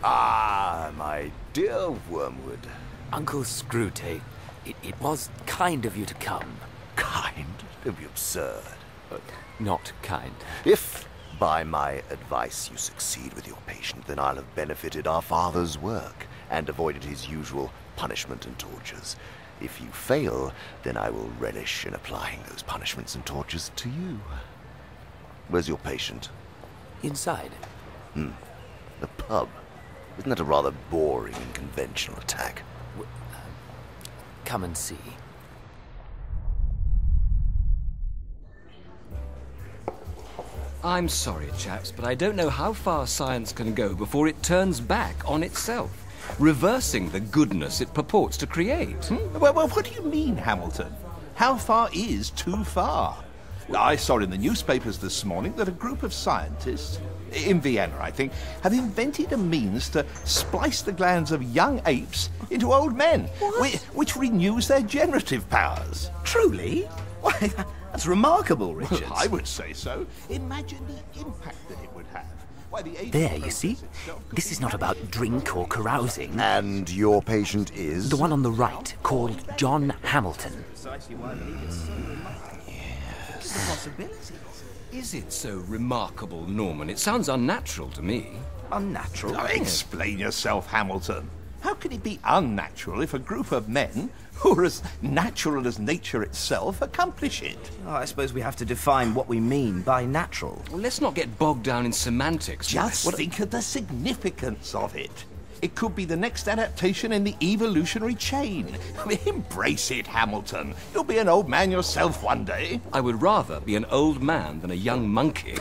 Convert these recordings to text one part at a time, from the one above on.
Ah, my dear Wormwood. Uncle Screwtape, it was kind of you to come. Kind? Don't be absurd. Not kind. If, by my advice, you succeed with your patient, then I'll have benefited our father's work and avoided his usual punishment and tortures. If you fail, then I will relish in applying those punishments and tortures to you. Where's your patient? Inside. The pub. Isn't that a rather boring and conventional attack? Come and see. I'm sorry, chaps, but I don't know how far science can go before it turns back on itself, reversing the goodness it purports to create. Well, what do you mean, Hamilton? How far is too far? I saw in the newspapers this morning that a group of scientists, in Vienna, I think, have invented a means to splice the glands of young apes into old men, which renews their generative powers. Truly? Why, that's remarkable, Richard. Well, I would say so. Imagine the impact that it would have. Why, the There, you see? This is not about drink or carousing. And your patient is? The one on the right, called John Hamilton. Precisely why I believe it's so remarkable. Yes. The possibilities. Is it so remarkable, Norman? It sounds unnatural to me. Unnatural? Now, explain yourself, Hamilton. How can it be unnatural if a group of men, who are as natural as nature itself, accomplish it? Oh, I suppose we have to define what we mean by natural. Well, let's not get bogged down in semantics. Just think of the significance of it. It could be the next adaptation in the evolutionary chain. Embrace it, Hamilton. You'll be an old man yourself one day. I would rather be an old man than a young monkey.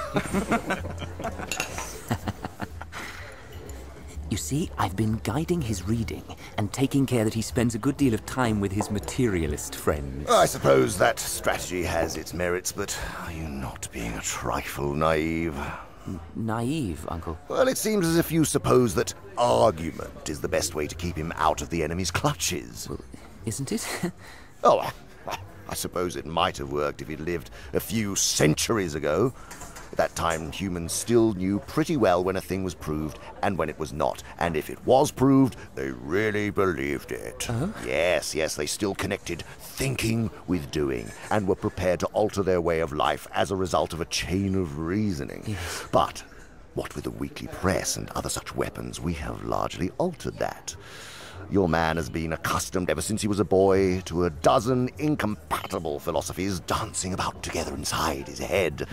You see, I've been guiding his reading and taking care that he spends a good deal of time with his materialist friends. I suppose that strategy has its merits, but are you not being a trifle naive? Naive, Uncle. Well, it seems as if you suppose that argument is the best way to keep him out of the enemy's clutches. Well, isn't it? Oh, I suppose it might have worked if he'd lived a few centuries ago. At that time, humans still knew pretty well when a thing was proved and when it was not. And if it was proved, they really believed it. Yes, they still connected thinking with doing and were prepared to alter their way of life as a result of a chain of reasoning. Yes. But what with the weekly press and other such weapons, we have largely altered that. Your man has been accustomed ever since he was a boy to a dozen incompatible philosophies dancing about together inside his head.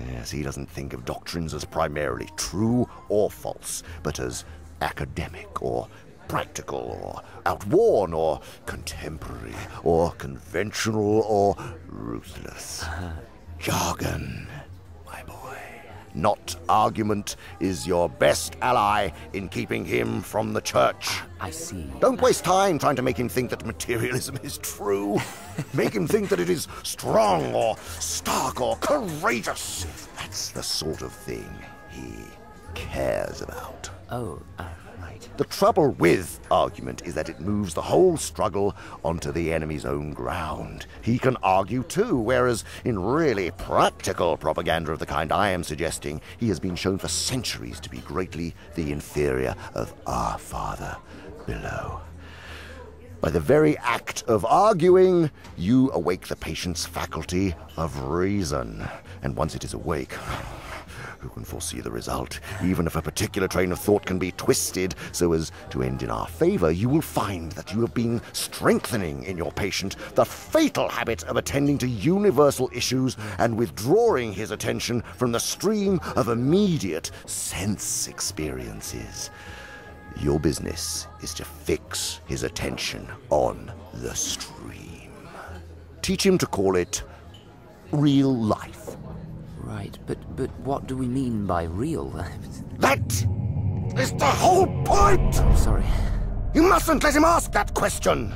Yes, he doesn't think of doctrines as primarily true or false, but as academic or practical or outworn or contemporary or conventional or ruthless. Jargon, my boy. Not argument is your best ally in keeping him from the church. I see. Don't waste time trying to make him think that materialism is true. Make him think that it is strong or stark or courageous. That's the sort of thing he cares about. Oh, right. The trouble with argument is that it moves the whole struggle onto the enemy's own ground. He can argue too, whereas in really practical propaganda of the kind I am suggesting, he has been shown for centuries to be greatly the inferior of our Father below. By the very act of arguing, you awake the patient's faculty of reason. And once it is awake, who can foresee the result? Even if a particular train of thought can be twisted so as to end in our favor, you will find that you have been strengthening in your patient the fatal habit of attending to universal issues and withdrawing his attention from the stream of immediate sense experiences. Your business is to fix his attention on the stream. Teach him to call it real life. Right, but what do we mean by real? That is the whole point! I'm sorry. You mustn't let him ask that question!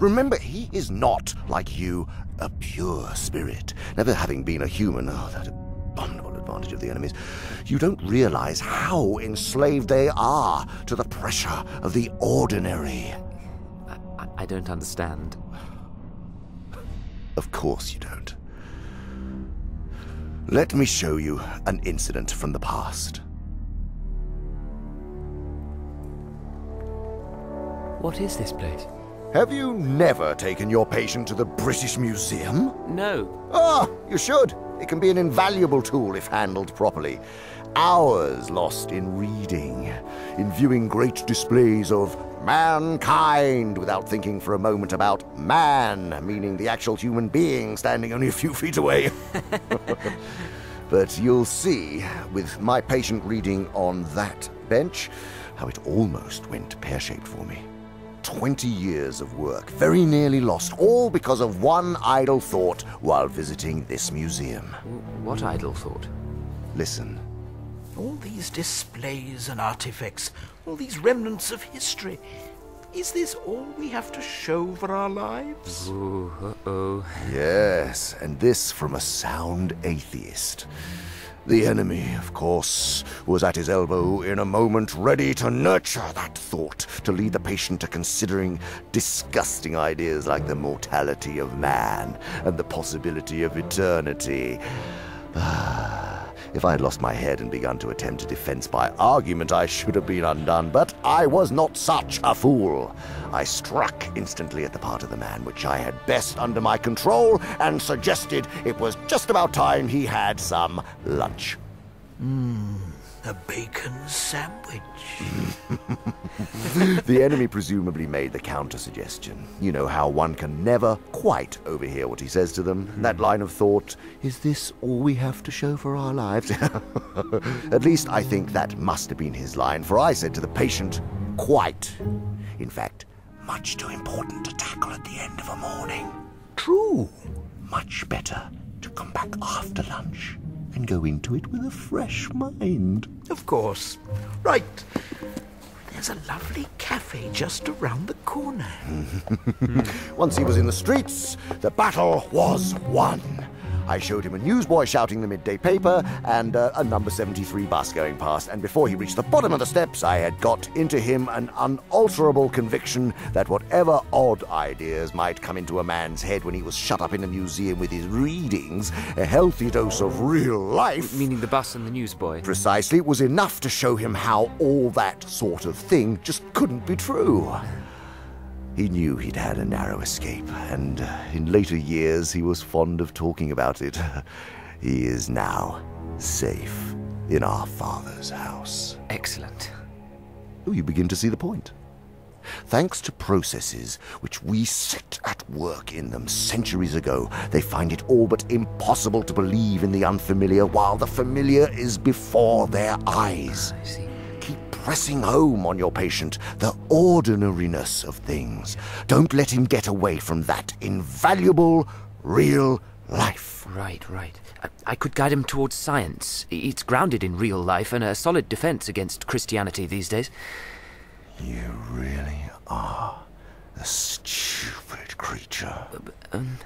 Remember, he is not, like you, a pure spirit. Never having been a human, that abominable advantage of the enemies, you don't realize how enslaved they are to the pressure of the ordinary. I don't understand. Of course you don't. Let me show you an incident from the past. What is this place? Have you never taken your patient to the British Museum? No. Ah, you should. It can be an invaluable tool if handled properly. Hours lost in reading, in viewing great displays of mankind without thinking for a moment about man, meaning the actual human being standing only a few feet away. But you'll see, with my patient reading on that bench, how it almost went pear-shaped for me. 20 years of work, very nearly lost, all because of one idle thought while visiting this museum. What idle thought? Listen. All these displays and artifacts, all these remnants of history. Is this all we have to show for our lives? Ooh, uh-oh. Yes, and this from a sound atheist. The enemy, of course, was at his elbow in a moment, ready to nurture that thought, to lead the patient to considering disgusting ideas like the mortality of man and the possibility of eternity. If I had lost my head and begun to attempt a defense by argument, I should have been undone, but I was not such a fool. I struck instantly at the part of the man which I had best under my control and suggested it was just about time he had some lunch. A bacon sandwich. The enemy presumably made the counter-suggestion. You know how one can never quite overhear what he says to them. That line of thought, is this all we have to show for our lives? At least I think that must have been his line, for I said to the patient, quite. In fact, much too important to tackle at the end of a morning. True. Much better to come back after lunch and go into it with a fresh mind. Of course. Right. There's a lovely cafe just around the corner. Once he was in the streets, the battle was won. I showed him a newsboy shouting the midday paper and a number 73 bus going past, and before he reached the bottom of the steps, I had got into him an unalterable conviction that whatever odd ideas might come into a man's head when he was shut up in a museum with his readings, a healthy dose of real life, Meaning the bus and the newsboy? precisely, was enough to show him how all that sort of thing just couldn't be true. He knew he'd had a narrow escape, and in later years he was fond of talking about it. He is now safe in our Father's house. Excellent. Oh, you begin to see the point. Thanks to processes which we set at work in them centuries ago, they find it all but impossible to believe in the unfamiliar while the familiar is before their eyes. I see. Keep pressing home on your patient the ordinariness of things. Don't let him get away from that invaluable real life. Right. I could guide him towards science. It's grounded in real life and a solid defense against Christianity these days. You really are a stupid creature.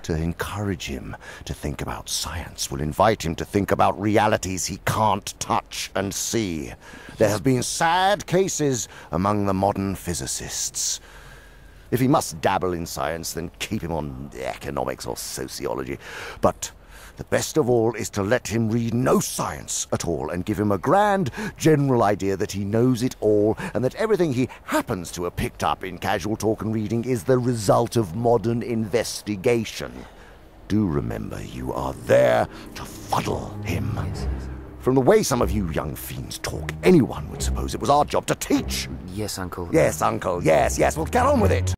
To encourage him to think about science will invite him to think about realities he can't touch and see. There have been sad cases among the modern physicists. If he must dabble in science, then keep him on economics or sociology. But the best of all is to let him read no science at all and give him a grand general idea that he knows it all and that everything he happens to have picked up in casual talk and reading is the result of modern investigation. Do remember, you are there to fuddle him. Yes. From the way some of you young fiends talk, anyone would suppose it was our job to teach. Yes, Uncle. Yes, Uncle, yes, well, get on with it.